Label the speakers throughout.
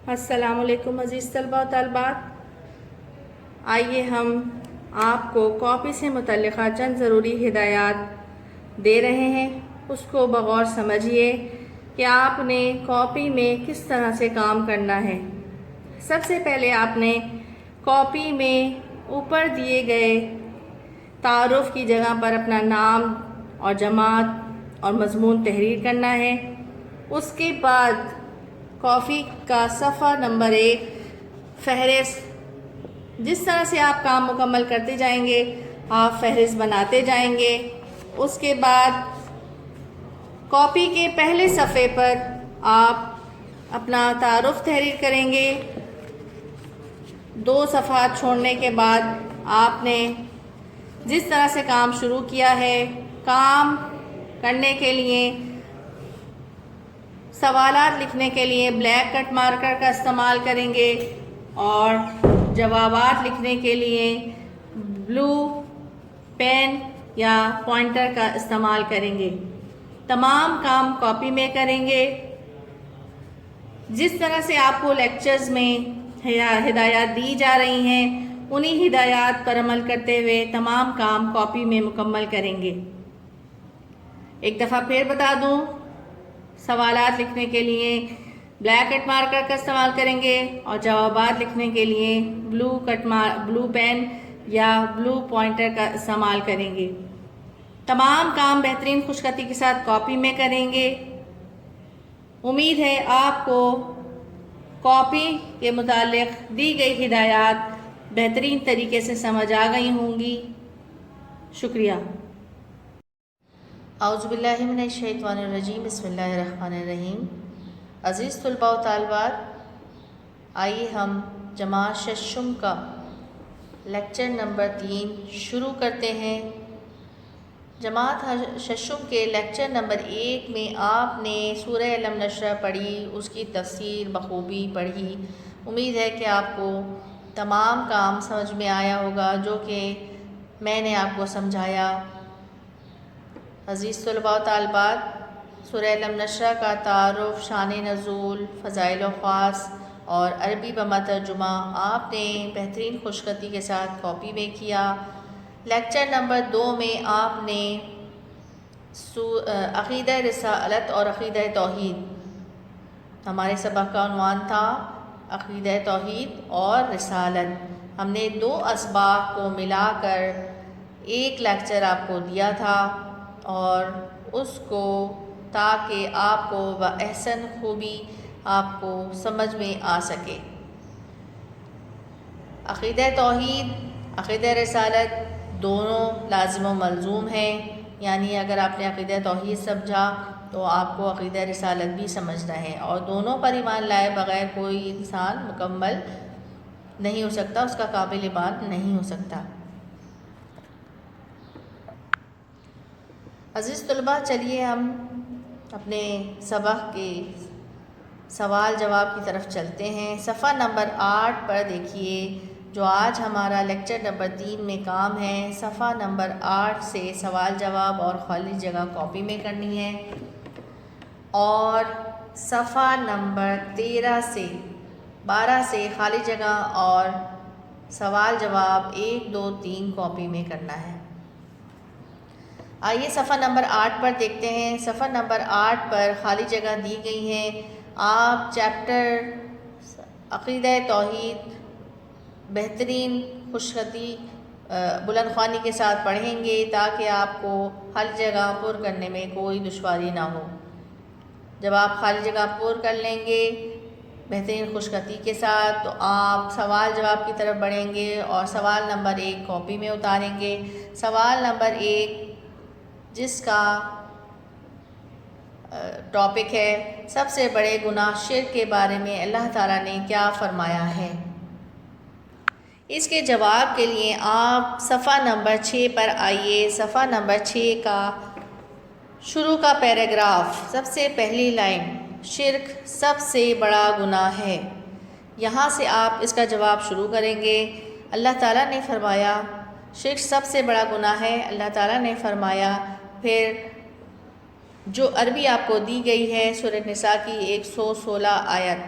Speaker 1: السلام علیکم عزیز طلباء و طالبات، آئیے ہم آپ کو کاپی سے متعلقہ چند ضروری ہدایات دے رہے ہیں۔ اس کو بغور سمجھیے کہ آپ نے کاپی میں کس طرح سے کام کرنا ہے۔ سب سے پہلے آپ نے کاپی میں اوپر دیے گئے تعارف کی جگہ پر اپنا نام اور جماعت اور مضمون تحریر کرنا ہے۔ اس کے بعد کاپی کا صفحہ نمبر 1 فہرست، جس طرح سے آپ کام مکمل کرتے جائیں گے آپ فہرست بناتے جائیں گے۔ اس کے بعد کاپی کے پہلے صفحے پر آپ اپنا تعارف تحریر کریں گے۔ 2 صفحات چھوڑنے کے بعد آپ نے جس طرح سے کام شروع کیا ہے، کام کرنے کے لیے سوالات لکھنے کے لیے بلیک کٹ مارکر کا استعمال کریں گے اور جوابات لکھنے کے لیے بلو پین یا پوائنٹر کا استعمال کریں گے۔ تمام کام کاپی میں کریں گے۔ جس طرح سے آپ کو لیکچرز میں ہدایات دی جا رہی ہیں انہی ہدایات پر عمل کرتے ہوئے تمام کام کاپی میں مکمل کریں گے۔ ایک دفعہ پھر بتا دوں، سوالات لکھنے کے لیے بلیک کٹ مارکر کا استعمال کریں گے اور جوابات لکھنے کے لیے بلو پین یا بلو پوائنٹر کا استعمال کریں گے۔ تمام کام بہترین خوش خطی کے ساتھ کاپی میں کریں گے۔ امید ہے آپ کو کاپی کے متعلق دی گئی ہدایات بہترین طریقے سے سمجھ آ گئی ہوں گی۔ شکریہ۔
Speaker 2: اعوذ باللہ من الشیطان الرجیم، بسم اللہ الرحمن الرحیم۔ عزیز طلباء و طالبات، آئیے ہم جماعت ششم کا لیکچر نمبر 3 شروع کرتے ہیں۔ جماعت ششم کے لیکچر نمبر 1 میں آپ نے سورہ علم نشرہ پڑھی، اس کی تفسیر بخوبی پڑھی۔ امید ہے کہ آپ کو تمام کام سمجھ میں آیا ہوگا جو کہ میں نے آپ کو سمجھایا۔ عزیز طلباء و طالبات، سورہ علم نشرہ کا تعارف، شان نزول، فضائل و خواص اور عربی بما ترجمہ آپ نے بہترین خوش خطی کے ساتھ کاپی میں کیا۔ لیکچر نمبر 2 میں آپ نے عقیدہ رسالت اور عقیدہ توحید، ہمارے سبق کا عنوان تھا عقیدہ توحید اور رسالت۔ ہم نے 2 اسباق کو ملا کر ایک لیکچر آپ کو دیا تھا اور اس کو تاکہ آپ کو بأحسن خوبی آپ کو سمجھ میں آ سکے۔ عقیدہ توحید، عقیدہ رسالت دونوں لازم و ملزوم ہیں، یعنی اگر آپ نے عقیدہ توحید سمجھا تو آپ کو عقیدہ رسالت بھی سمجھنا ہے، اور دونوں پر ایمان لائے بغیر کوئی انسان مکمل نہیں ہو سکتا، اس کا قابل ایمان نہیں ہو سکتا۔ عزیز طلباء، چلیے ہم اپنے سبق کے سوال جواب کی طرف چلتے ہیں۔ صفحہ نمبر 8 پر دیکھیے، جو آج ہمارا لیکچر نمبر 3 میں کام ہے۔ صفحہ نمبر 8 سے سوال جواب اور خالی جگہ کاپی میں کرنی ہے، اور صفحہ نمبر 12 سے خالی جگہ اور سوال جواب 1 2 3 کاپی میں کرنا ہے۔ آئیے صفحہ نمبر 8 پر دیکھتے ہیں۔ صفحہ نمبر 8 پر خالی جگہ دی گئی ہے۔ آپ چیپٹر عقیدہ توحید بہترین خوش خطی بلند خوانی کے ساتھ پڑھیں گے تاکہ آپ کو خالی جگہ پر کرنے میں کوئی دشواری نہ ہو۔ جب آپ خالی جگہ پر کر لیں گے بہترین خوش خطی کے ساتھ تو آپ سوال جواب کی طرف بڑھیں گے اور سوال نمبر 1 کاپی میں اتاریں گے۔ سوال نمبر 1 جس کا ٹاپک ہے سب سے بڑے گناہ شرک کے بارے میں اللہ تعالیٰ نے کیا فرمایا ہے، اس کے جواب کے لیے آپ صفحہ نمبر 6 پر آئیے۔ صفحہ نمبر 6 کا شروع کا پیراگراف، سب سے پہلی لائن، شرک سب سے بڑا گناہ ہے، یہاں سے آپ اس کا جواب شروع کریں گے۔ اللہ تعالیٰ نے فرمایا شرک سب سے بڑا گناہ ہے، اللہ تعالیٰ نے فرمایا، پھر جو عربی آپ کو دی گئی ہے سورہ نساء کی 116 آیت،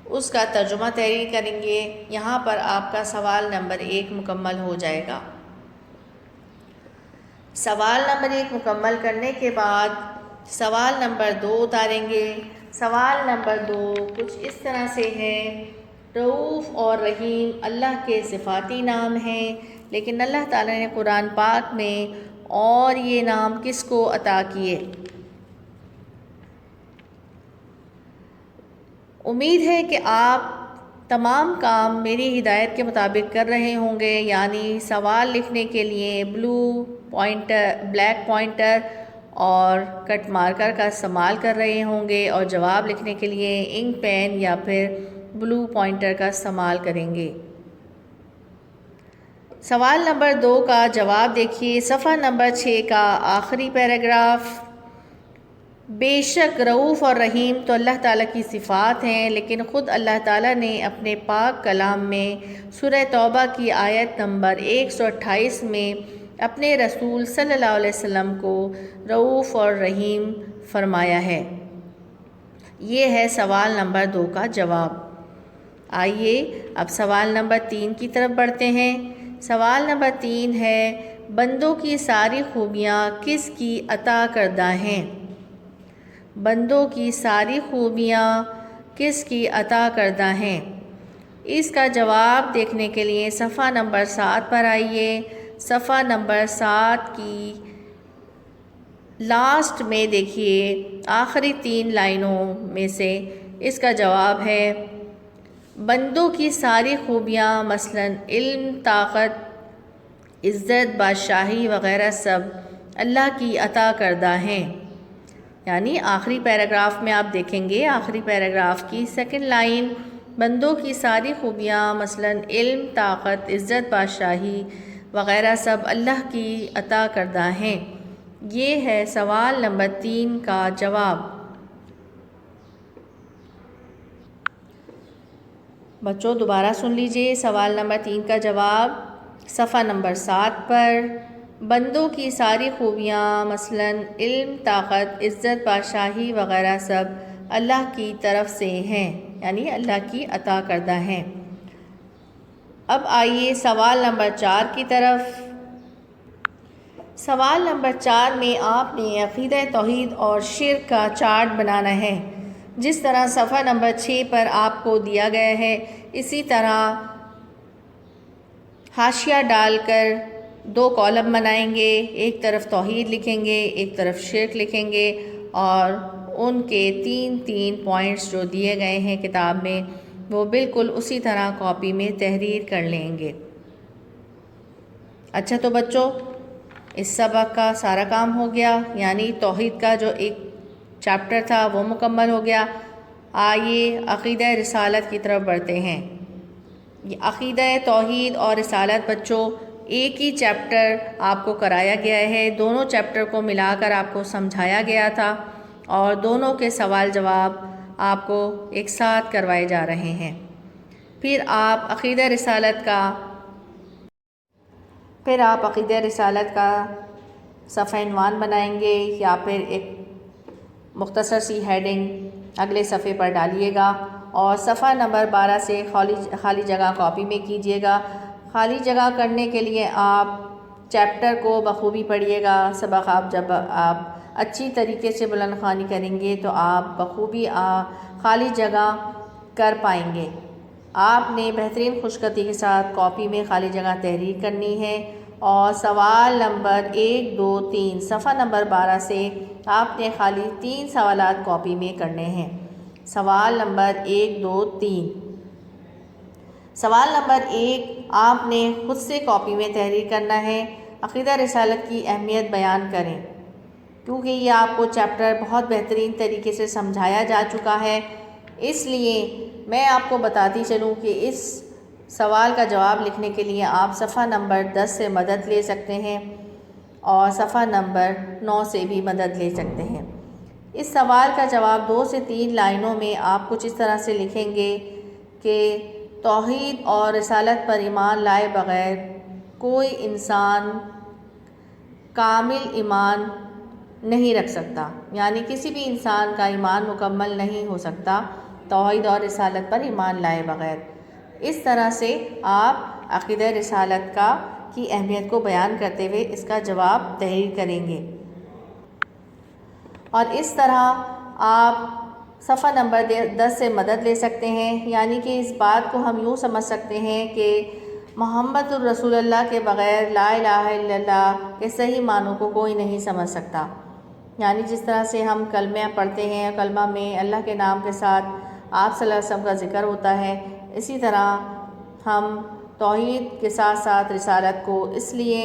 Speaker 2: اس کا ترجمہ تحریر کریں گے۔ یہاں پر آپ کا سوال نمبر 1 مکمل ہو جائے گا۔ سوال نمبر 1 مکمل کرنے کے بعد سوال نمبر 2 اتاریں گے۔ سوال نمبر 2 کچھ اس طرح سے ہے، رؤوف اور رحیم اللہ کے صفاتی نام ہیں، لیکن اللہ تعالیٰ نے قرآن پاک میں اور یہ نام کس کو عطا کیے؟ امید ہے کہ آپ تمام کام میری ہدایت کے مطابق کر رہے ہوں گے، یعنی سوال لکھنے کے لیے بلیک پوائنٹر اور کٹ مارکر کا استعمال کر رہے ہوں گے، اور جواب لکھنے کے لیے انک پین یا پھر بلو پوائنٹر کا استعمال کریں گے۔ سوال نمبر 2 کا جواب دیکھیے، صفحہ نمبر 6 کا آخری پیراگراف۔ بے شک رؤوف اور رحیم تو اللہ تعالیٰ کی صفات ہیں، لیکن خود اللہ تعالیٰ نے اپنے پاک کلام میں سورہ توبہ کی آیت نمبر 128 میں اپنے رسول صلی اللہ علیہ وسلم کو رؤوف اور رحیم فرمایا ہے۔ یہ ہے سوال نمبر 2 کا جواب۔ آئیے اب سوال نمبر 3 کی طرف بڑھتے ہیں۔ سوال نمبر 3 ہے، بندوں کی ساری خوبیاں کس کی عطا کردہ ہیں؟ بندوں کی ساری خوبیاں کس کی عطا کردہ ہیں؟ اس کا جواب دیکھنے کے لیے صفحہ نمبر 7 پر آئیے۔ صفحہ نمبر 7 کی لاسٹ میں دیکھیے، آخری 3 لائنوں میں سے اس کا جواب ہے، بندوں کی ساری خوبیاں مثلاً علم، طاقت، عزت، بادشاہی وغیرہ سب اللہ کی عطا کردہ ہیں۔ یعنی آخری پیراگراف میں آپ دیکھیں گے، آخری پیراگراف کی 2nd لائن، بندوں کی ساری خوبیاں مثلاً علم، طاقت، عزت، بادشاہی وغیرہ سب اللہ کی عطا کردہ ہیں۔ یہ ہے سوال نمبر 3 کا جواب۔ بچوں دوبارہ سن لیجئے، سوال نمبر 3 کا جواب صفحہ نمبر 7 پر، بندوں کی ساری خوبیاں مثلاً علم، طاقت، عزت، بادشاہی وغیرہ سب اللہ کی طرف سے ہیں، یعنی اللہ کی عطا کردہ ہیں۔ اب آئیے سوال نمبر 4 کی طرف۔ سوال نمبر 4 میں آپ نے عقیدہ توحید اور شرک کا چارٹ بنانا ہے، جس طرح صفحہ نمبر 6 پر آپ کو دیا گیا ہے، اسی طرح حاشیہ ڈال کر 2 کالم بنائیں گے، ایک طرف توحید لکھیں گے، ایک طرف شرک لکھیں گے، اور ان کے 3 پوائنٹس جو دیے گئے ہیں کتاب میں وہ بالکل اسی طرح کاپی میں تحریر کر لیں گے۔ اچھا تو بچوں، اس سبق کا سارا کام ہو گیا، یعنی توحید کا جو ایک چیپٹر تھا وہ مکمل ہو گیا۔ آئیے عقیدہ رسالت کی طرف بڑھتے ہیں۔ یہ عقیدہ توحید اور رسالت بچوں ایک ہی چیپٹر آپ کو کرایا گیا ہے، دونوں چیپٹر کو ملا کر آپ کو سمجھایا گیا تھا، اور دونوں کے سوال جواب آپ کو ایک ساتھ کروائے جا رہے ہیں۔ پھر آپ عقیدہ رسالت کا صفحہ عنوان بنائیں گے، یا پھر ایک مختصر سی ہیڈنگ اگلے صفحے پر ڈالیے گا، اور صفحہ نمبر 12 سے خالی جگہ کاپی میں کیجیے گا۔ خالی جگہ کرنے کے لیے آپ چیپٹر کو بخوبی پڑھیے گا۔ سبق جب آپ اچھی طریقے سے بلند خوانی کریں گے تو آپ بخوبی خالی جگہ کر پائیں گے۔ آپ نے بہترین خوشخطی کے ساتھ کاپی میں خالی جگہ تحریر کرنی ہے، اور سوال نمبر 1، 2، 3 صفحہ نمبر 12 سے آپ نے خالی 3 سوالات کاپی میں کرنے ہیں۔ سوال نمبر 1، 2، 3۔ سوال نمبر 1 آپ نے خود سے کاپی میں تحریر کرنا ہے، عقیدہ رسالت کی اہمیت بیان کریں، کیونکہ یہ آپ کو چیپٹر بہت بہترین طریقے سے سمجھایا جا چکا ہے، اس لیے میں آپ کو بتاتی چلوں کہ اس سوال کا جواب لکھنے کے لیے آپ صفحہ نمبر 10 سے مدد لے سکتے ہیں، اور صفحہ نمبر 9 سے بھی مدد لے سکتے ہیں۔ اس سوال کا جواب 2 سے 3 لائنوں میں آپ کچھ اس طرح سے لکھیں گے کہ توحید اور رسالت پر ایمان لائے بغیر کوئی انسان کامل ایمان نہیں رکھ سکتا، یعنی کسی بھی انسان کا ایمان مکمل نہیں ہو سکتا توحید اور رسالت پر ایمان لائے بغیر۔ اس طرح سے آپ عقیدہ رسالت کی اہمیت کو بیان کرتے ہوئے اس کا جواب تحریر کریں گے، اور اس طرح آپ صفحہ نمبر 10 سے مدد لے سکتے ہیں۔ یعنی کہ اس بات کو ہم یوں سمجھ سکتے ہیں کہ محمد الرسول اللہ کے بغیر لا الہ الا اللہ کے صحیح معنوں کو کوئی نہیں سمجھ سکتا۔ یعنی جس طرح سے ہم کلمہ پڑھتے ہیں، کلمہ میں اللہ کے نام کے ساتھ آپ صلی اللہ علیہ وسلم کا ذکر ہوتا ہے، اسی طرح ہم توحید کے ساتھ ساتھ رسالت کو اس لیے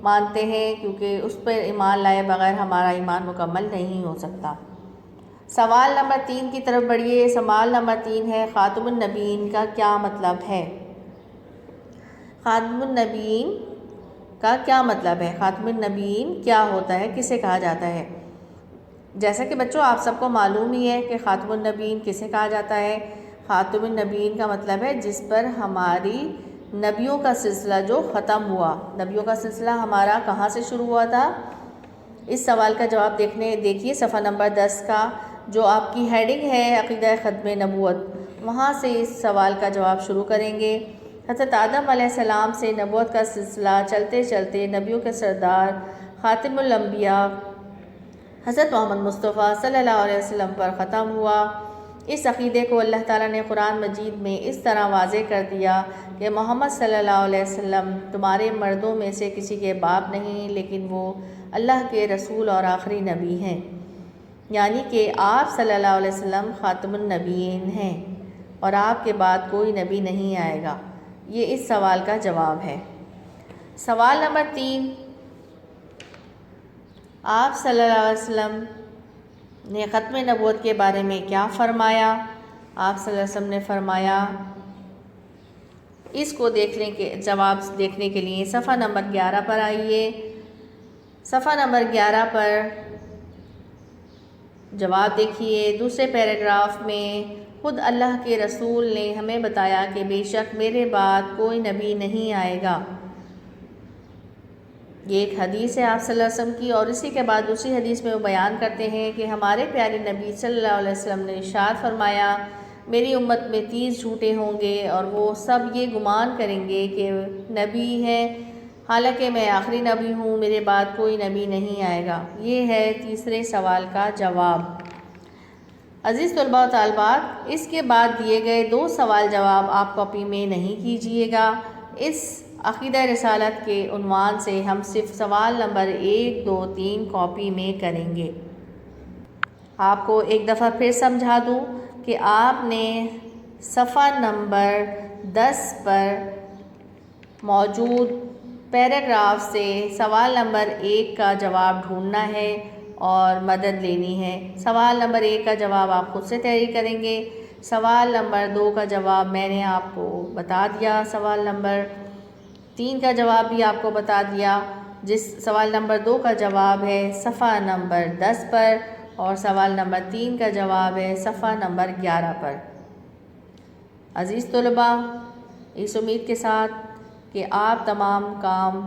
Speaker 2: مانتے ہیں کیونکہ اس پر ایمان لائے بغیر ہمارا ایمان مکمل نہیں ہو سکتا۔ سوال نمبر 3 کی طرف بڑھیے۔ سوال نمبر 3 ہے، خاتم النبیین کا کیا مطلب ہے؟ خاتم النبیین کا کیا مطلب ہے؟ خاتم النبیین کیا ہوتا ہے؟ کسے کہا جاتا ہے؟ جیسا کہ بچوں آپ سب کو معلوم ہی ہے کہ خاتم النبیین کسے کہا جاتا ہے۔ خاتم النبیین کا مطلب ہے جس پر ہماری نبیوں کا سلسلہ جو ختم ہوا۔ نبیوں کا سلسلہ ہمارا کہاں سے شروع ہوا تھا؟ اس سوال کا جواب دیکھیے صفحہ نمبر 10 کا جو آپ کی ہیڈنگ ہے عقیدہ ختم نبوت، وہاں سے اس سوال کا جواب شروع کریں گے۔ حضرت آدم علیہ السلام سے نبوت کا سلسلہ چلتے چلتے نبیوں کے سردار خاتم الانبیاء حضرت محمد مصطفیٰ صلی اللہ علیہ وسلم پر ختم ہوا۔ اس عقیدے کو اللہ تعالیٰ نے قرآن مجید میں اس طرح واضح کر دیا کہ محمد صلی اللہ علیہ وسلم تمہارے مردوں میں سے کسی کے باپ نہیں، لیکن وہ اللہ کے رسول اور آخری نبی ہیں۔ یعنی کہ آپ صلی اللہ علیہ وسلم خاتم النبیین ہیں اور آپ کے بعد کوئی نبی نہیں آئے گا۔ یہ اس سوال کا جواب ہے۔ سوال نمبر 3، آپ صلی اللہ علیہ وسلم نے ختم نبوت کے بارے میں کیا فرمایا؟ آپ صلی اللہ علیہ وسلم نے فرمایا، اس کو جواب دیکھنے کے لیے صفحہ نمبر 11 پر آئیے۔ صفحہ نمبر 11 پر جواب دیکھیے۔ دوسرے پیراگراف میں خود اللہ کے رسول نے ہمیں بتایا کہ بے شک میرے بعد کوئی نبی نہیں آئے گا۔ یہ ایک حدیث ہے آپ صلی اللہ علیہ وسلم کی، اور اسی کے بعد دوسری حدیث میں وہ بیان کرتے ہیں کہ ہمارے پیارے نبی صلی اللہ علیہ وسلم نے ارشاد فرمایا، میری امت میں 30 جھوٹے ہوں گے اور وہ سب یہ گمان کریں گے کہ نبی ہیں، حالانکہ میں آخری نبی ہوں، میرے بعد کوئی نبی نہیں آئے گا۔ یہ ہے تیسرے سوال کا جواب۔ عزیز طلباء و طالبات، اس کے بعد دیے گئے 2 سوال جواب آپ کاپی میں نہیں کیجیے گا۔ اس عقیدہ رسالت کے عنوان سے ہم صرف سوال نمبر 1، 2، 3 کاپی میں کریں گے۔ آپ کو ایک دفعہ پھر سمجھا دوں کہ آپ نے صفحہ نمبر 10 پر موجود پیراگراف سے سوال نمبر 1 کا جواب ڈھونڈنا ہے اور مدد لینی ہے۔ سوال نمبر 1 کا جواب آپ خود سے تحریر کریں گے۔ سوال نمبر 2 کا جواب میں نے آپ کو بتا دیا۔ سوال نمبر 3 کا جواب بھی آپ کو بتا دیا۔ سوال نمبر 2 کا جواب ہے صفحہ نمبر 10 پر، اور سوال نمبر 3 کا جواب ہے صفحہ نمبر 11 پر۔ عزیز طلباء، اس امید کے ساتھ کہ آپ تمام کام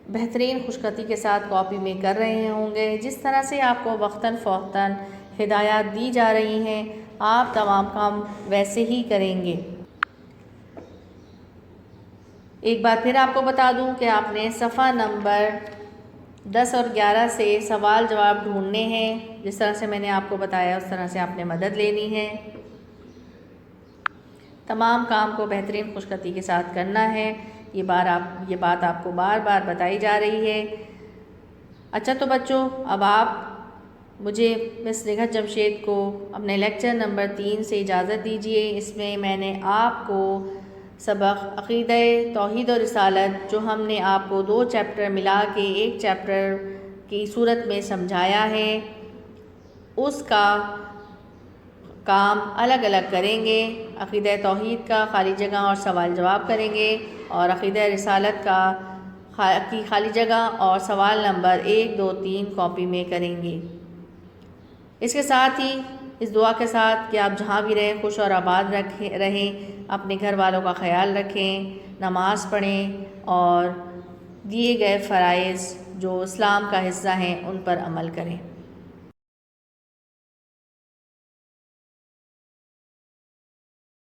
Speaker 2: بہترین خوشخطی کے ساتھ کاپی میں کر رہے ہوں گے، جس طرح سے آپ کو وقتاً فوقتاً ہدایات دی جا رہی ہیں، آپ تمام کام ویسے ہی کریں گے۔ ایک بار پھر آپ کو بتا دوں کہ آپ نے صفحہ نمبر 10 اور 11 سے سوال جواب ڈھونڈنے ہیں، جس طرح سے میں نے آپ کو بتایا اس طرح سے آپ نے مدد لینی ہے۔ تمام کام کو بہترین خوشخطی کے ساتھ کرنا ہے، یہ بات آپ کو بار بار بتائی جا رہی ہے۔ اچھا تو بچوں، اب آپ مجھے مس نگہت جمشید کو اپنے لیکچر نمبر 3 سے اجازت دیجیے۔ اس میں میں نے آپ کو سبق عقیدہ توحید و رسالت، جو ہم نے آپ کو 2 چیپٹر ملا کے ایک چیپٹر کی صورت میں سمجھایا ہے، اس کا کام الگ الگ کریں گے۔ عقیدہ توحید کا خالی جگہ اور سوال جواب کریں گے، اور عقیدہ رسالت کی خالی جگہ اور سوال نمبر 1، 2، 3 کاپی میں کریں گے۔ اس کے ساتھ ہی اس دعا کے ساتھ کہ آپ جہاں بھی رہیں خوش اور آباد رہیں، اپنے گھر والوں کا خیال رکھیں، نماز پڑھیں اور دیے گئے فرائض جو اسلام کا حصہ ہیں ان پر عمل کریں۔